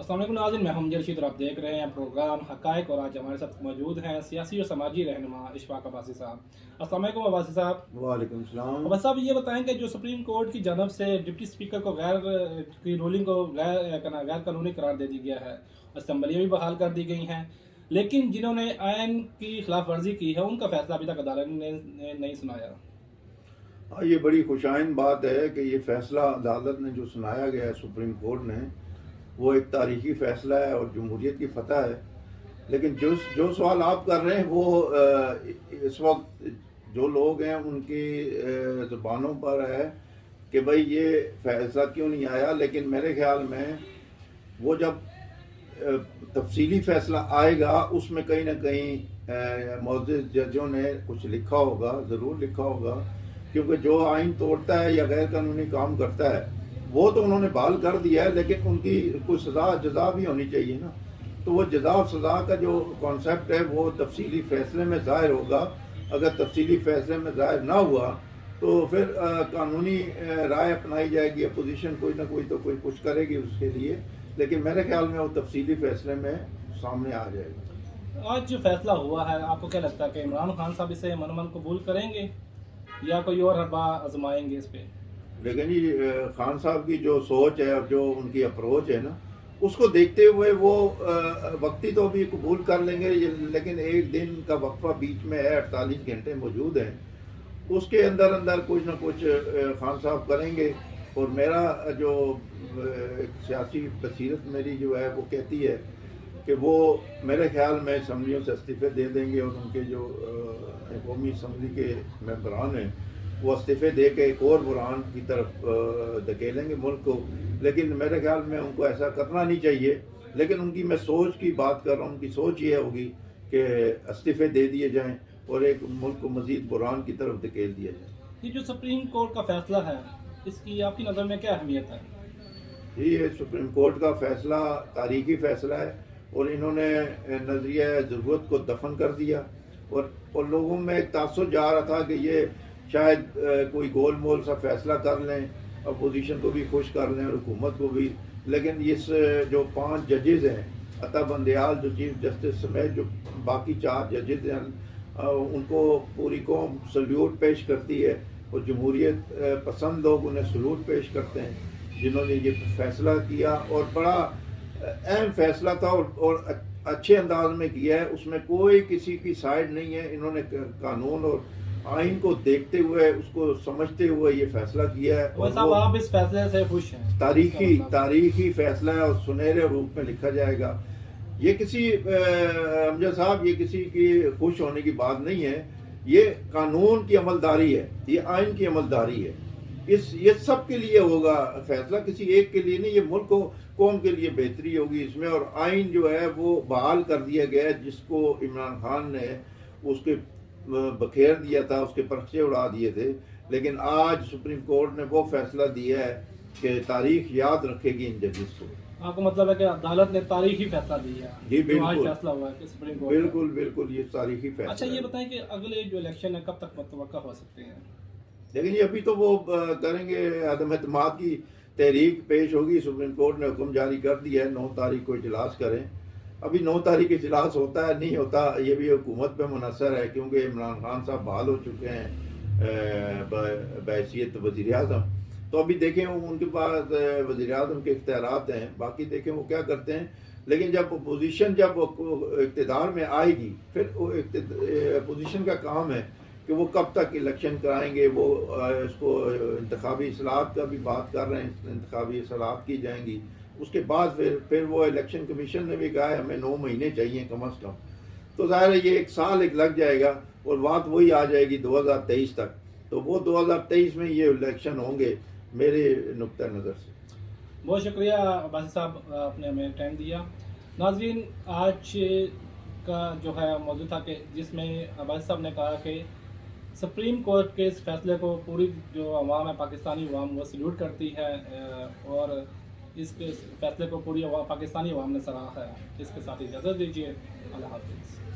अस्सलाम वालेकुम नाज़रीन, मैं हम जरशीद और आप देख रहे हैं प्रोग्राम हक़ाइक़। और आज हमारे साथ मौजूद हैं सियासी और समाजी रहनुमा इशफाक अब्बासी साहब। अस्सलाम वालेकुम अब्बासी साहब। वालेकुम सलाम। अब्बासी साहब, ये बताएं कि जो सुप्रीम कोर्ट की जानब से डिप्टी स्पीकर को की रूलिंग को गैर कानूनी करार दे दी गया है, असम्बलियाँ भी बहाल कर दी गई हैं, लेकिन जिन्होंने आइन की खिलाफ वर्जी की है उनका फैसला अभी तक अदालत ने नहीं सुनाया। ये बड़ी खुशाइन बात है कि ये फैसला अदालत ने जो सुनाया गया है सुप्रीम कोर्ट ने, वो एक तारीखी फ़ैसला है और जमहूरियत की फ़तह है। लेकिन जो सवाल आप कर रहे हैं वो इस वक्त जो लोग हैं उनकी ज़ुबानों पर है कि भाई ये फ़ैसला क्यों नहीं आया। लेकिन मेरे ख्याल में वो जब तफसीली फ़ैसला आएगा उसमें कहीं ना कहीं मौजूद जजों ने कुछ लिखा होगा, ज़रूर लिखा होगा, क्योंकि जो आइन तोड़ता है या गैर कानूनी काम करता है वो तो उन्होंने बहाल कर दिया है, लेकिन उनकी कोई सज़ा जज़ा भी होनी चाहिए ना। तो वो जज़ा और सज़ा का जो कॉन्सेप्ट है वो तफसीली फ़ैसले में ज़ाहिर होगा। अगर तफसीली फ़ैसले में ज़ाहिर ना हुआ तो फिर कानूनी राय अपनाई जाएगी, अपोजिशन कोई ना कोई तो कोई कुछ करेगी उसके लिए। लेकिन मेरे ख्याल में वो तफसीली फ़ैसले में सामने आ जाएगा। आज जो फैसला हुआ है, आपको क्या लगता है कि इमरान खान साहब इसे मनमन कबूल करेंगे या कोई और हरबा आजमाएंगे इस पे? लेकिन जी खान साहब की जो सोच है और जो उनकी अप्रोच है ना, उसको देखते हुए वो वक्ती तो भी कबूल कर लेंगे, लेकिन एक दिन का वक्फा बीच में है, 48 घंटे मौजूद हैं, उसके अंदर अंदर कुछ ना कुछ खान साहब करेंगे। और मेरा जो एक सियासी बसीरत मेरी जो है वो कहती है कि वो मेरे ख्याल में असम्बलियों से इस्तीफे दे देंगे और उनके जो कौमी असम्बली के मेंबरान हैं वो इस्तीफे दे के एक और बुरहान की तरफ धकेलेंगे मुल्क को। लेकिन मेरे ख्याल में उनको ऐसा करना नहीं चाहिए। लेकिन उनकी मैं सोच की बात कर रहा हूँ, उनकी सोच ये होगी कि इस्तीफे दे दिए जाएं और एक मुल्क को मज़ीद बुरहान की तरफ धकेल दिया जाए। ये जो सुप्रीम कोर्ट का फैसला है, इसकी आपकी नज़र में क्या अहमियत है? ये सुप्रीम कोर्ट का फैसला तारीखी फ़ैसला है और इन्होंने नज़रिया ज़रूरत को दफन कर दिया। और लोगों में एक तासुर जा रहा था कि ये शायद कोई गोल मोल सा फैसला कर लें, अपोजिशन को भी खुश कर लें और हुकूमत को भी। लेकिन इस जो 5 जजेज़ हैं, अता बंदयाल जो चीफ जस्टिस समेत जो बाकी 4 जजेज़ हैं, उनको पूरी कौम सल्यूट पेश करती है और जमहूरियत पसंद लोग उन्हें सल्यूट पेश करते हैं जिन्होंने ये फैसला किया। और बड़ा अहम फैसला था और अच्छे अंदाज में किया है, उसमें कोई किसी की साइड नहीं है। इन्होंने कानून और आइन को देखते हुए, उसको समझते हुए ये फैसला किया है। और साहब, आप इस फैसले से खुश हैं? तारीखी फैसला है और सुनहरे रूप में लिखा जाएगा। ये किसी अमजद साहब, ये किसी की खुश होने की बात नहीं है, ये कानून की अमलदारी है, ये आइन की अमलदारी है। ये सब के लिए होगा फैसला, किसी एक के लिए नहीं। ये मुल्क को कौम के लिए बेहतरी होगी इसमें। और आइन जो है वो बहाल कर दिया गया है, जिसको इमरान खान ने उसके बखेर दिया था, उसके पर्चे उड़ा दिए थे। लेकिन आज सुप्रीम कोर्ट ने वो फैसला दिया है कि तारीख याद रखेगी इन जजेस को। आपको मतलब है कि अदालत ने तारीखी फैसला दिया है? जी बिल्कुल, फैसला हुआ है कि सुप्रीम कोर्ट बिल्कुल ये तारीखी फैसला। अच्छा, ये बताएं कि अगले जो इलेक्शन है कब तक मुतवक्का हो सकते हैं? लेकिन ये अभी तो वो करेंगे, अदम एतमाद की तहरीक पेश होगी। सुप्रीम कोर्ट ने हुक्म जारी कर दिया है 9 तारीख को इजलास करें। अभी 9 तारीख इजलास होता है नहीं होता ये भी हुकूमत पे मुनसर है, क्योंकि इमरान खान साहब बहाल हो चुके हैं बहैसियत वज़ीर आज़म। तो अभी देखें उनके पास वज़ीर आज़म के इख्तियारात हैं, बाकी देखें वो क्या करते हैं। लेकिन जब अपोजिशन जब इक़्तिदार में आएगी, फिर अपोजिशन का काम है कि वो कब तक इलेक्शन कराएंगे। वो इसको इंतखाबी इस्लाहत का भी बात कर रहे हैं, इंतखाबी इस्लाहत की जाएंगी। उसके बाद फिर वो इलेक्शन कमीशन ने भी कहा है हमें 9 महीने चाहिए कम अज़ कम। तो ज़ाहिर है ये 1 साल लग जाएगा और बात वही आ जाएगी 2023 तक। तो वो 2023 में ये इलेक्शन होंगे मेरे नुक्ता नज़र से। बहुत शुक्रिया अब्बासी साहब, आपने हमें टाइम दिया। नाज़रीन, आज का जो है मौजूद था कि जिसमें अब्बासी साहब ने कहा कि सुप्रीम कोर्ट के इस फैसले को पूरी जो अवाम है, पाकिस्तानी अवाम, वो सल्यूट करती है और इसके फैसले को पूरी पाकिस्तानी अवाम ने सराहा है। इसके साथ इजाज़त दीजिए। अल्लाह हाफ़िज़।